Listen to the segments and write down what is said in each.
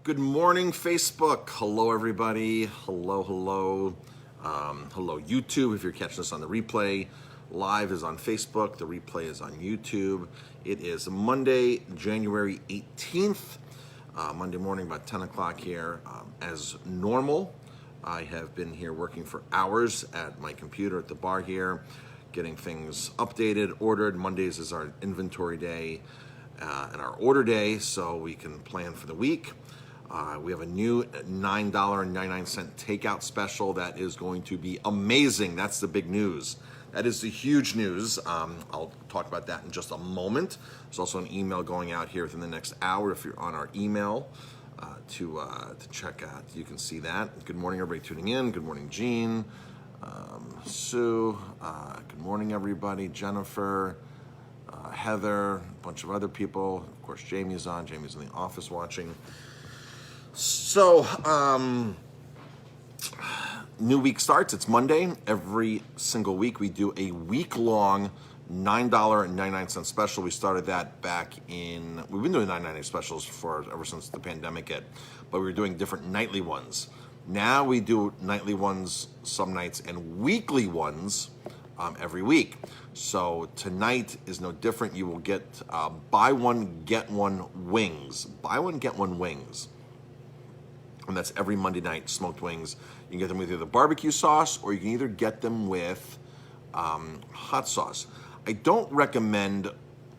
Good morning, Facebook. Hello, everybody. Hello. Hello, YouTube. If you're catching us on the replay, live is on Facebook. The replay is on YouTube. It is Monday, January 18th. Monday morning, about 10 o'clock here. As normal, I have been here working for hours at my computer at the bar here, getting things updated, ordered. Mondays is our inventory day and our order day, so we can plan for the week. We have a new $9.99 takeout special that is going to be amazing. That's the big news. That is the huge news. I'll talk about that in just a moment. There's also an email going out here within the next hour if you're on our email to check out. You can see that. Good morning, everybody tuning in. Good morning, Jean, Sue. Good morning, everybody. Jennifer, Heather, a bunch of other people. Of course, Jamie's on. Jamie's in the office watching. So, new week starts. It's Monday. Every single week we do a week-long $9.99 special. We started that back in, we've been doing $9.99 specials ever since the pandemic hit, but we were doing different nightly ones. Now we do nightly ones some nights and weekly ones every week. So tonight is no different. You will get buy one, get one wings. Buy one, get one wings. And that's every Monday night, smoked wings. You can get them with either barbecue sauce or you can either get them with hot sauce. I don't recommend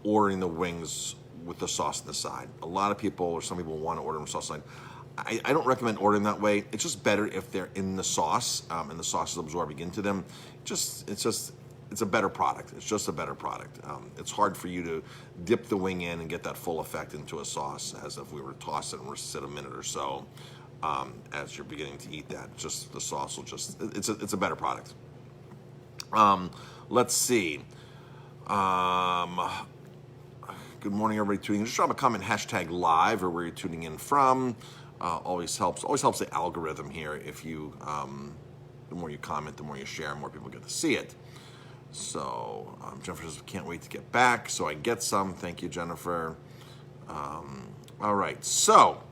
ordering the wings with the sauce on the side. A lot of people, or some people, want to order them sauce on the side. I don't recommend ordering that way. It's just better if they're in the sauce and the sauce is absorbing into them. It's a better product. It's just a better product. It's hard for you to dip the wing in and get that full effect into a sauce as if we were to toss it and sit a minute or so. As you're beginning to eat that, just the sauce will it's a better product. Let's see. Good morning, everybody tuning in. Just drop a comment, hashtag live, or where you're tuning in from. Always helps the algorithm here. If you, the more you comment, the more you share, more people get to see it. So Jennifer says, can't wait to get back. So I get some. Thank you, Jennifer. All right. So.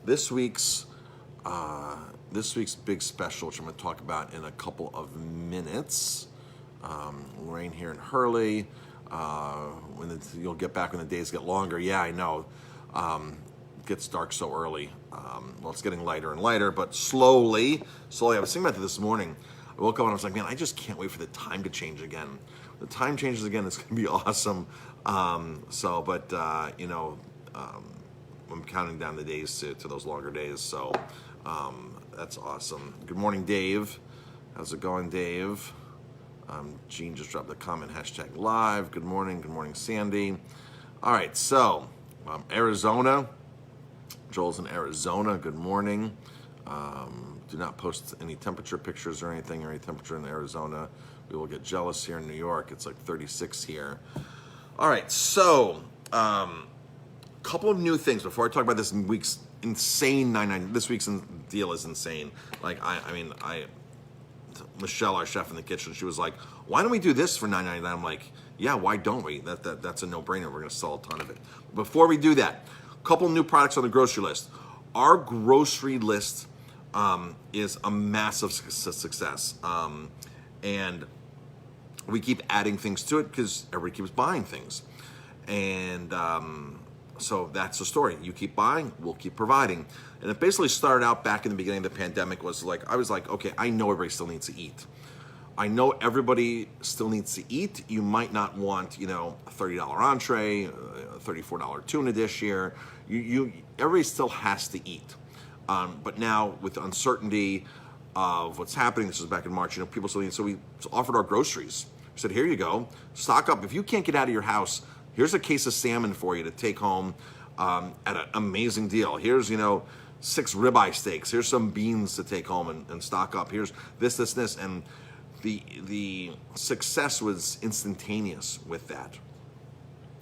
This week's big special, which I'm going to talk about in a couple of minutes. Rain here in Hurley. You'll get back when the days get longer. Yeah, I know. It gets dark so early. Well, it's getting lighter and lighter, but slowly. I was thinking about that this morning. I woke up and I was like, man, I just can't wait for the time to change again. The time changes again. It's going to be awesome. I'm counting down the days to those longer days, so that's awesome. Good morning, Dave. How's it going, Dave? Gene just dropped a comment, hashtag live. Good morning, Sandy. All right, so Arizona. Joel's in Arizona. Good morning. Do not post any temperature pictures or any temperature in Arizona. We will get jealous here in New York. It's like 36 here. All right, so couple of new things before I talk about this week's insane 9.99. This week's deal is insane. Like Michelle, our chef in the kitchen, she was like, "Why don't we do this for $9.99?" I'm like, "Yeah, why don't we? That's a no-brainer. We're going to sell a ton of it." Before we do that, a couple new products on the grocery list. Our grocery list is a massive success, and we keep adding things to it because everybody keeps buying things, and so that's the story. You keep buying, we'll keep providing. And it basically started out back in the beginning of the pandemic I was like, okay, I know everybody still needs to eat. I know everybody still needs to eat. You might not want, a $30 entree, a $34 tuna dish here. Everybody still has to eat. But now with the uncertainty of what's happening, this was back in March, people still need, so we offered our groceries. We said, here you go, stock up. If you can't get out of your house, here's a case of salmon for you to take home at an amazing deal. Here's, 6 ribeye steaks. Here's some beans to take home and stock up. Here's this. And the success was instantaneous with that.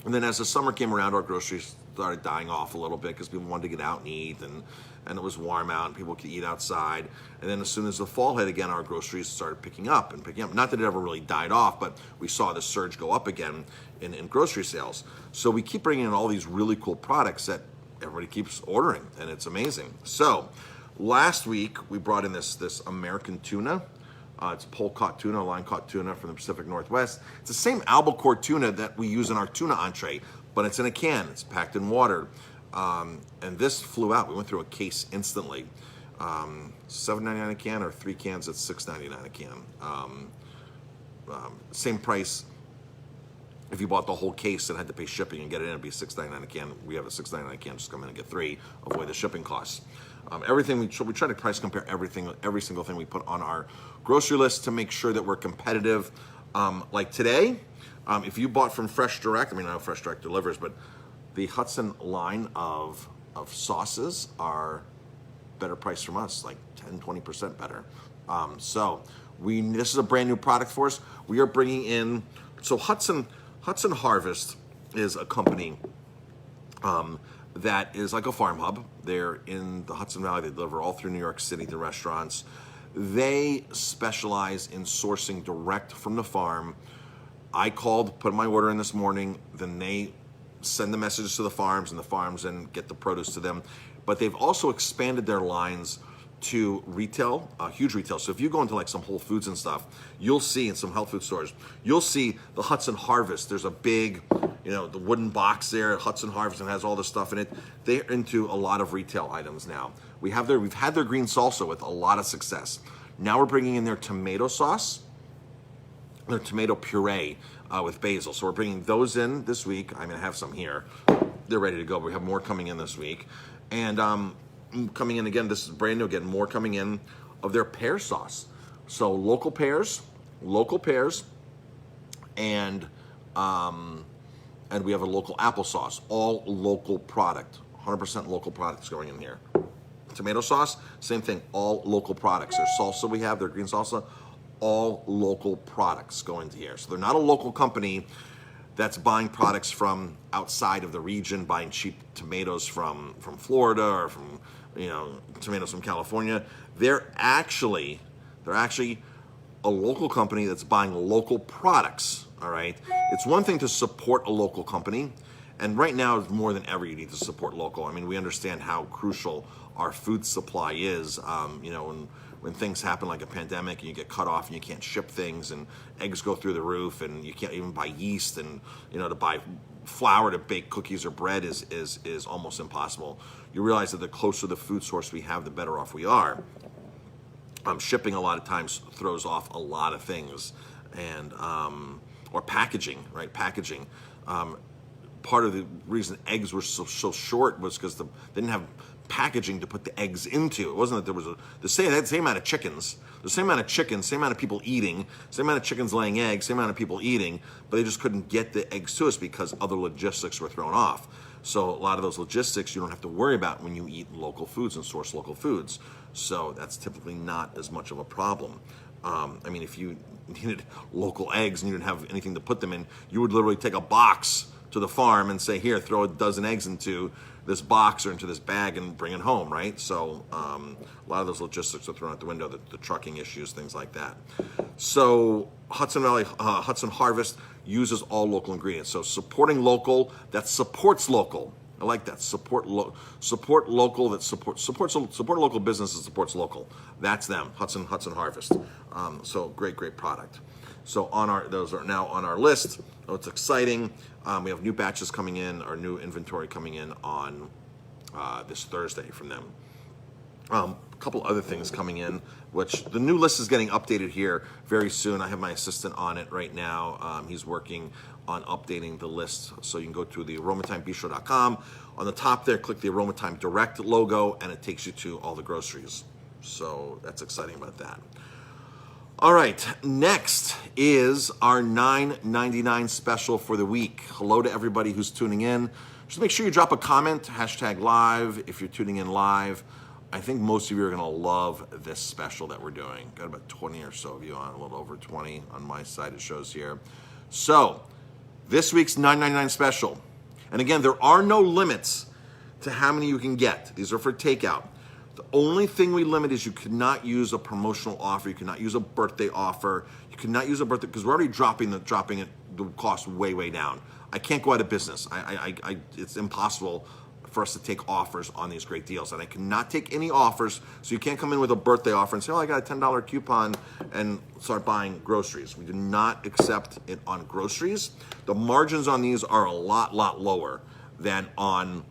And then as the summer came around, our groceries started dying off a little bit because people wanted to get out and eat, and it was warm out and people could eat outside. And then as soon as the fall hit again, our groceries started picking up. Not that it ever really died off, but we saw the surge go up again in grocery sales. So we keep bringing in all these really cool products that everybody keeps ordering, and it's amazing. So last week we brought in this American tuna. It's pole-caught tuna, line-caught tuna from the Pacific Northwest. It's the same albacore tuna that we use in our tuna entree, but it's in a can. It's packed in water. And this flew out. We went through a case instantly. $7.99 a can, or 3 cans at $6.99 a can. Same price. If you bought the whole case and had to pay shipping and get it in, it'd be $6.99 a can. We have a $6.99 a can. Just come in and get 3. Avoid the shipping costs. Everything we try to price compare every single thing we put on our grocery list to make sure that we're competitive. Like today, if you bought from Fresh Direct, I mean, I know Fresh Direct delivers, but the Hudson line of sauces are better priced from us, like 10-20% better. So this is a brand new product for us. We are bringing in, so Hudson Harvest is a company that is like a farm hub. They're in the Hudson Valley. They deliver all through New York City to restaurants. They specialize in sourcing direct from the farm. I called, put my order in this morning, then they send the messages to the farms, and the farms then get the produce to them. But they've also expanded their lines to retail, huge retail. So if you go into like some Whole Foods and stuff, you'll see in some health food stores, you'll see the Hudson Harvest. There's a big, the wooden box there, Hudson Harvest, and has all this stuff in it. They're into a lot of retail items now. We've had their green salsa with a lot of success. Now we're bringing in their tomato sauce, their tomato puree with basil. So we're bringing those in this week. I'm gonna have some here. They're ready to go. We have more coming in this week. And coming in again, this is brand new again, more coming in of their pear sauce. So local pears, and we have a local applesauce, all local product, 100% local products going in here. Tomato sauce, same thing, all local products. Their salsa we have, their green salsa, all local products go into here. So they're not a local company that's buying products from outside of the region, buying cheap tomatoes from Florida or from tomatoes from California. They're actually a local company that's buying local products. All right, it's one thing to support a local company, and right now more than ever you need to support local. I mean, we understand how crucial our food supply is. When things happen like a pandemic and you get cut off and you can't ship things and eggs go through the roof and you can't even buy yeast, and to buy flour to bake cookies or bread is almost impossible. You realize that the closer the food source we have, the better off we are. Shipping a lot of times throws off a lot of things, and or packaging, right? Packaging. Part of the reason eggs were so short was because they didn't have packaging to put the eggs into. It wasn't that there was the same amount of chickens, same amount of people eating, same amount of chickens laying eggs, same amount of people eating, but they just couldn't get the eggs to us because other logistics were thrown off. So a lot of those logistics you don't have to worry about when you eat local foods and source local foods. So that's typically not as much of a problem. I mean, if you needed local eggs and you didn't have anything to put them in, you would literally take a box to the farm and say, here, throw a dozen eggs into this box or into this bag and bring it home, right? So a lot of those logistics are thrown out the window, the trucking issues, things like that. So Hudson Harvest uses all local ingredients. So supporting local, that supports local. I like that. Support local that supports local business that supports local. That's them. Hudson Harvest. So great product. So those are now on our list. Oh, it's exciting. We have new batches coming in, or new inventory coming in on this Thursday from them. A couple other things coming in, which the new list is getting updated here very soon. I have my assistant on it right now. He's working on updating the list. So you can go to the aromatimebistro.com. On the top there, click the Aromatime Direct logo, and it takes you to all the groceries. So that's exciting about that. All right, next is our $9.99 special for the week. Hello to everybody who's tuning in. Just make sure you drop a comment, #live if you're tuning in live. I think most of you are gonna love this special that we're doing. Got about 20 or so of you on, a little over 20 on my side it shows here. So, this week's $9.99 special. And again, there are no limits to how many you can get. These are for takeout. The only thing we limit is you cannot use a promotional offer. You cannot use a birthday offer. You cannot use a birthday, because we're already dropping the cost way down. I can't go out of business. It's impossible for us to take offers on these great deals. And I cannot take any offers, so you can't come in with a birthday offer and say, oh, I got a $10 coupon and start buying groceries. We do not accept it on groceries. The margins on these are a lot lower than on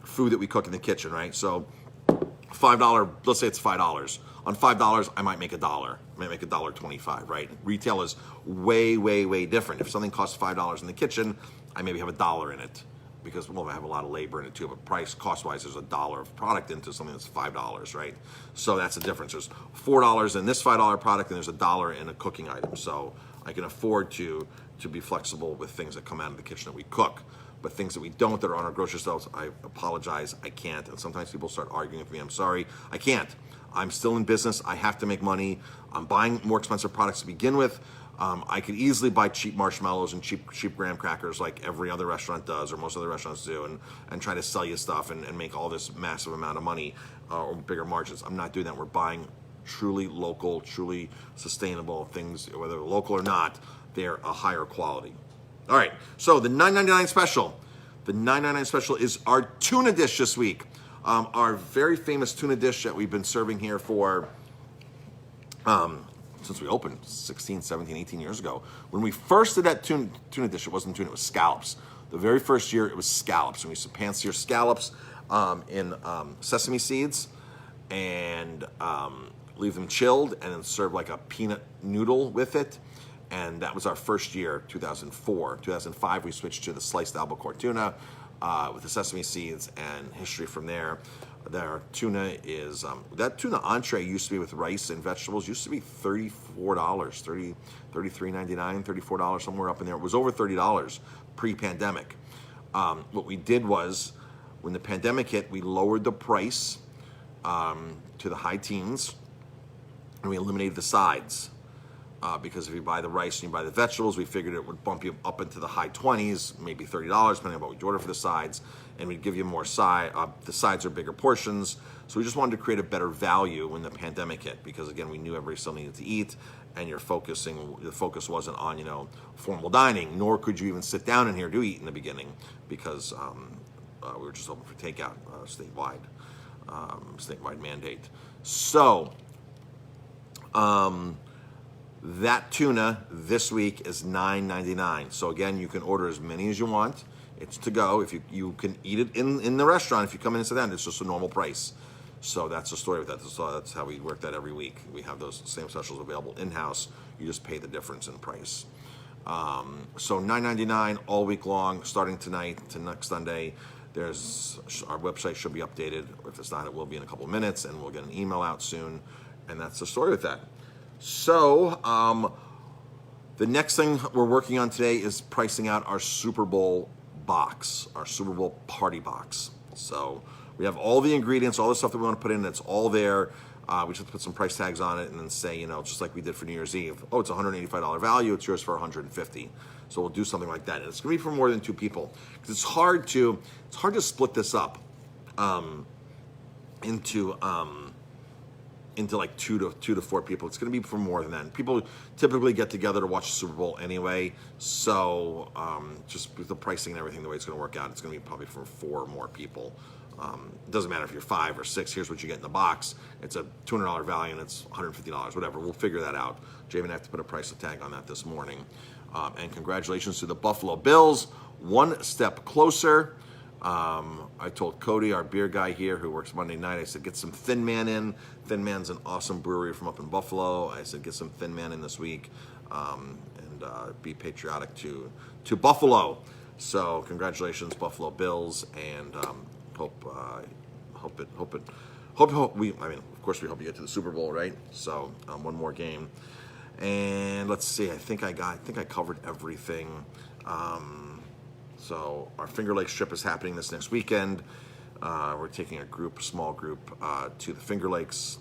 food that we cook in the kitchen, right? So $5, let's say it's $5. On $5, I might make $1. I might make $1.25, right? Retail is way different. If something costs $5 in the kitchen, I maybe have $1 in it because, well, I have a lot of labor in it too, but price, cost-wise, there's $1 of product into something that's $5, right? So that's the difference. There's $4 in this $5 product and there's $1 in a cooking item. So I can afford to be flexible with things that come out of the kitchen that we cook. But things that we don't, that are on our grocery shelves, I apologize, I can't. And sometimes people start arguing with me, I'm sorry, I can't. I'm still in business, I have to make money. I'm buying more expensive products to begin with. I could easily buy cheap marshmallows and cheap graham crackers like every other restaurant does, or most other restaurants do, and try to sell you stuff and make all this massive amount of money or bigger margins. I'm not doing that. We're buying truly local, truly sustainable things, whether they're local or not, they're a higher quality. All right, so the $9.99 special. The $9.99 special is our tuna dish this week. Our very famous tuna dish that we've been serving here for since we opened 16, 17, 18 years ago. When we first did that tuna dish, it wasn't tuna, it was scallops. The very first year, it was scallops. And we used to pan-sear scallops in sesame seeds and leave them chilled and then serve like a peanut noodle with it. And that was our first year, 2004. 2005, we switched to the sliced albacore tuna with the sesame seeds, and history from there. Our tuna is, that tuna entree used to be with rice and vegetables, used to be $34, $33.99, $34, somewhere up in there. It was over $30 pre-pandemic. What we did was, when the pandemic hit, we lowered the price to the high teens, and we eliminated the sides. Because if you buy the rice and you buy the vegetables, we figured it would bump you up into the high 20s, maybe $30, depending on what you order for the sides, and we'd give you more side. The sides are bigger portions, so we just wanted to create a better value when the pandemic hit, because again, we knew everybody still needed to eat, and the focus wasn't on formal dining, nor could you even sit down in here to eat in the beginning, because we were just open for takeout, statewide mandate. So. That tuna this week is $9.99. So again, you can order as many as you want. It's to go. If you can eat it in the restaurant. If you come in and sit down, it's just a normal price. So that's the story with that. So that's how we work that every week. We have those same specials available in-house. You just pay the difference in price. So $9.99 all week long, starting tonight to next Sunday. Our website should be updated. If it's not, it will be in a couple of minutes, and we'll get an email out soon. And that's the story with that. So, the next thing we're working on today is pricing out our Super Bowl box, our Super Bowl party box. So, we have all the ingredients, all the stuff that we want to put in, it's all there. We just have to put some price tags on it and then say, just like we did for New Year's Eve, oh, it's $185 value, it's yours for $150. So, we'll do something like that. And it's going to be for more than 2 people. Because it's hard to split this up into like 2 to 4 people. It's going to be for more than that. People typically get together to watch the Super Bowl anyway, so just with the pricing and everything, the way it's going to work out, it's going to be probably for 4 or more people. It doesn't matter if you're 5 or 6. Here's what you get in the box. It's a $200 value and it's $150, whatever. We'll figure that out. Jamie and I have to put a price tag on that this morning. And congratulations to the Buffalo Bills. One step closer. I told Cody, our beer guy here who works Monday night, I said, get some Thin Man in. Thin Man's an awesome brewery from up in Buffalo. I said, get some Thin Man in this week and be patriotic to Buffalo. So congratulations, Buffalo Bills, and hope we, of course we hope you get to the Super Bowl, right? So one more game. And let's see, I think I covered everything. So our Finger Lakes trip is happening this next weekend. We're taking a small group to the Finger Lakes.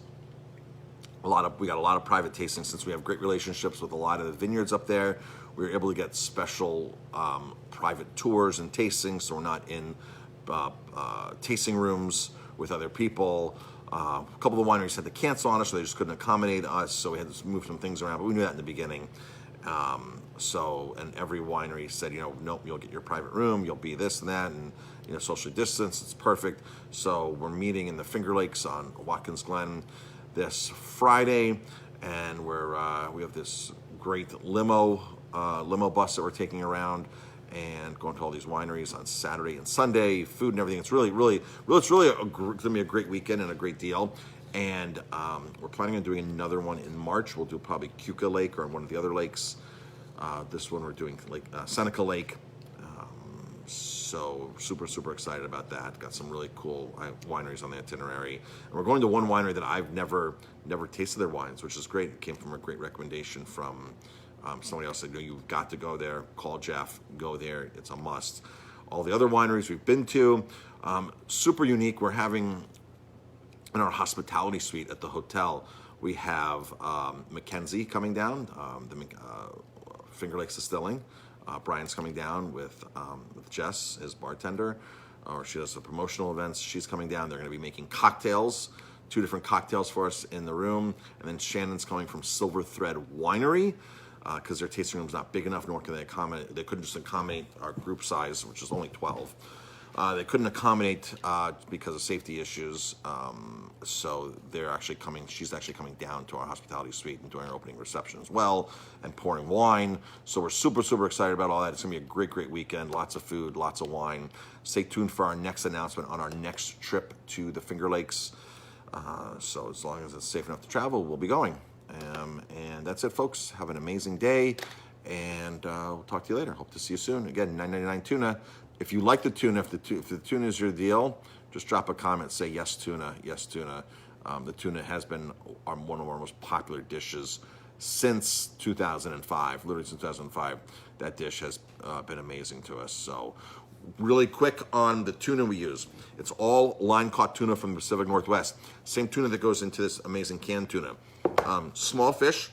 We got a lot of private tastings since we have great relationships with a lot of the vineyards up there. We were able to get special private tours and tastings, so we're not in tasting rooms with other people. A couple of the wineries had to cancel on us, so they just couldn't accommodate us, so we had to move some things around, but we knew that in the beginning. So, and every winery said, nope, you'll get your private room, you'll be this and that, and socially distanced. It's perfect. So we're meeting in the Finger Lakes on Watkins Glen this Friday, and we have this great limo bus that we're taking around and going to all these wineries on Saturday and Sunday, food and everything. It's really going to be a great weekend and a great deal. And we're planning on doing another one in March. We'll do probably Cuca Lake or one of the other lakes. This one we're doing Seneca Lake. So super excited about that. Got some really cool wineries on the itinerary. And we're going to one winery that I've never tasted their wines, which is great. It came from a great recommendation from somebody else said, you've got to go there. Call Jeff, go there. It's a must. All the other wineries we've been to, super unique. We're having, in our hospitality suite at the hotel, we have Mackenzie coming down, the Finger Lakes Distilling. Brian's coming down with Jess, his bartender, or she does the promotional events. She's coming down. They're going to be making cocktails, 2 different cocktails for us in the room. And then Shannon's coming from Silver Thread Winery because their tasting room's not big enough, nor can they accommodate. They couldn't just accommodate our group size, which is only 12. They couldn't accommodate because of safety issues. So they're actually coming. She's actually coming down to our hospitality suite and doing our opening reception as well, and pouring wine. So we're super excited about all that. It's gonna be a great weekend. Lots of food, lots of wine. Stay tuned for our next announcement on our next trip to the Finger Lakes. So as long as it's safe enough to travel, we'll be going. And that's it, folks. Have an amazing day, and we'll talk to you later. Hope to see you soon. Again, $9.99 tuna. If you like the tuna, if the tuna is your deal, just drop a comment, say yes tuna, yes tuna. The tuna has been one of our most popular dishes since 2005, literally since 2005. That dish has been amazing to us. So really quick on the tuna we use. It's all line-caught tuna from the Pacific Northwest. Same tuna that goes into this amazing canned tuna. Small fish,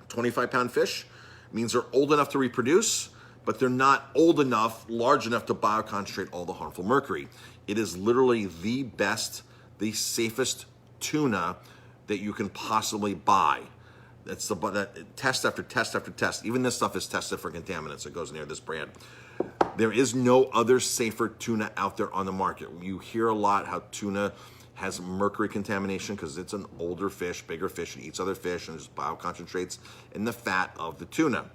25-pound fish, means they're old enough to reproduce, but they're not large enough to bioconcentrate all the harmful mercury. It is literally the best, the safest tuna that you can possibly buy. That's test after test after test. Even this stuff is tested for contaminants. It goes near this brand. There is no other safer tuna out there on the market. You hear a lot how tuna has mercury contamination because it's an older fish, bigger fish, and eats other fish and just bioconcentrates in the fat of the tuna.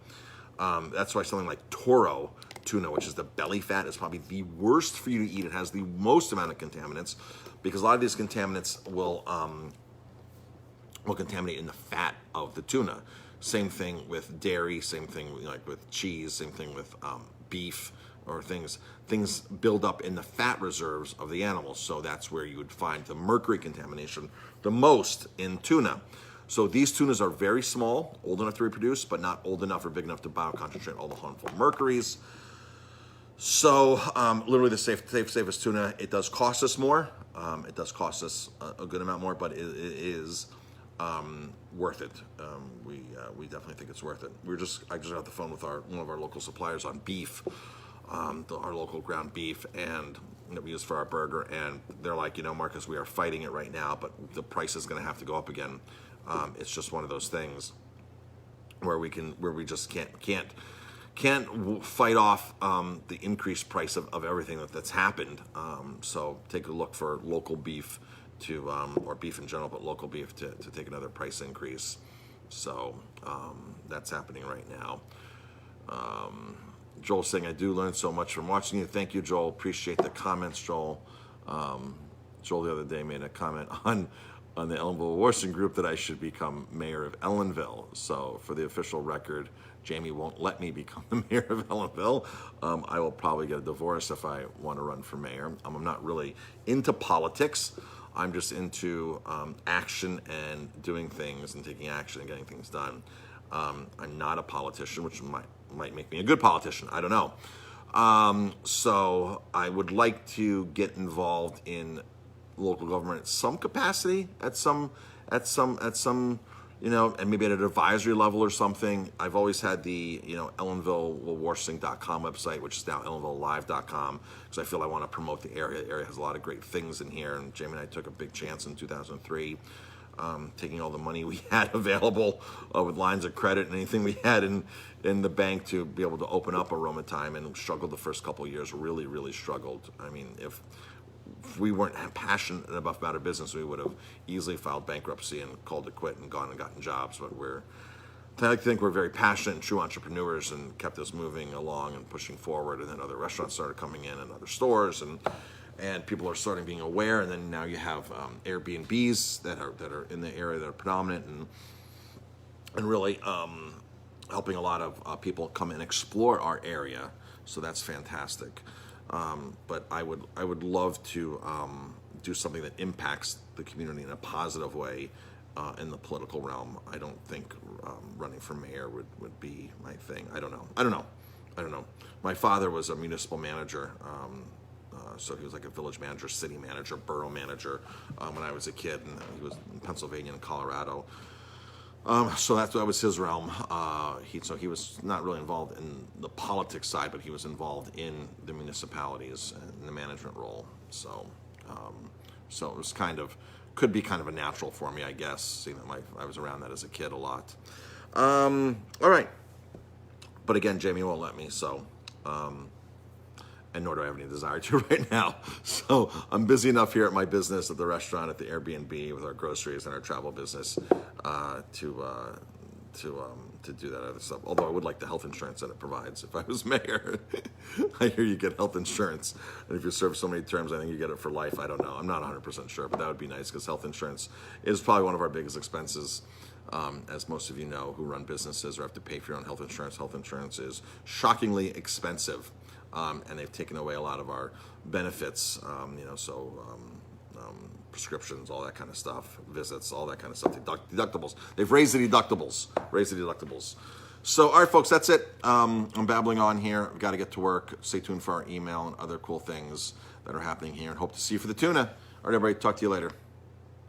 That's why something like Toro tuna, which is the belly fat, is probably the worst for you to eat. It has the most amount of contaminants because a lot of these contaminants will contaminate in the fat of the tuna. Same thing with dairy, same thing like with cheese, same thing with beef or things build up in the fat reserves of the animals. So that's where you would find the mercury contamination the most in tuna. So these tunas are very small, old enough to reproduce, but not old enough or big enough to bioconcentrate all the harmful mercuries. So literally the safest tuna. It does cost us more. It does cost us a good amount more, but it is worth it. We definitely think it's worth it. I just got off the phone with one of our local suppliers on beef, our local ground beef, and that we use for our burger. And they're like, Marcus, we are fighting it right now, but the price is going to have to go up again. It's just one of those things where we just can't fight off the increased price of everything that's happened. So take a look for local beef or beef in general, but local beef to take another price increase. So that's happening right now. Joel saying, I do learn so much from watching you. Thank you, Joel. Appreciate the comments, Joel. Joel the other day made a comment on the Ellenville Warson group that I should become mayor of Ellenville. So for the official record, Jamie won't let me become the mayor of Ellenville. I will probably get a divorce if I want to run for mayor. I'm not really into politics. I'm just into action and doing things and taking action and getting things done. I'm not a politician, which might make me a good politician. I don't know. So I would like to get involved in local government at some capacity, at some, and maybe at an advisory level or something. I've always had the, EllenvilleWarsing.com website, which is now EllenvilleLive.com, because I feel I want to promote the area. The area has a lot of great things in here, and Jamie and I took a big chance in 2003 taking all the money we had available with lines of credit and anything we had in the bank to be able to open up Aroma Time, and struggled the first couple of years, really struggled. I mean, if we weren't passionate enough about our business, we would have easily filed bankruptcy and called it quit and gone and gotten jobs. But I think we're very passionate and true entrepreneurs, and kept us moving along and pushing forward. And then other restaurants started coming in, and other stores, and people are starting being aware. And then now you have Airbnbs that are in the area that are predominant, and really helping a lot of people come and explore our area. So that's fantastic. But I would love to do something that impacts the community in a positive way in the political realm. I don't think running for mayor would be my thing. I don't know. My father was a municipal manager. So he was like a village manager, city manager, borough manager when I was a kid, and he was in Pennsylvania and Colorado. So that was his realm. He was not really involved in the politics side, but he was involved in the municipalities and the management role. So it was could be kind of a natural for me, I guess, seeing that I was around that as a kid a lot. All right. But again, Jamie won't let me, so, and nor do I have any desire to right now. So I'm busy enough here at my business, at the restaurant, at the Airbnb, with our groceries and our travel business, to do that other stuff. Although I would like the health insurance that it provides if I was mayor. I hear you get health insurance, and if you serve so many terms, I think you get it for life. I don't know. I'm not 100% sure, but that would be nice, because health insurance is probably one of our biggest expenses. As most of you know who run businesses or have to pay for your own health insurance. Health insurance is shockingly expensive, and they've taken away a lot of our benefits, prescriptions, all that kind of stuff, visits, all that kind of stuff, deductibles. They've raised the deductibles. So, all right, folks, that's it. I'm babbling on here. I've got to get to work. Stay tuned for our email and other cool things that are happening here, and hope to see you for the tuna. All right, everybody, talk to you later.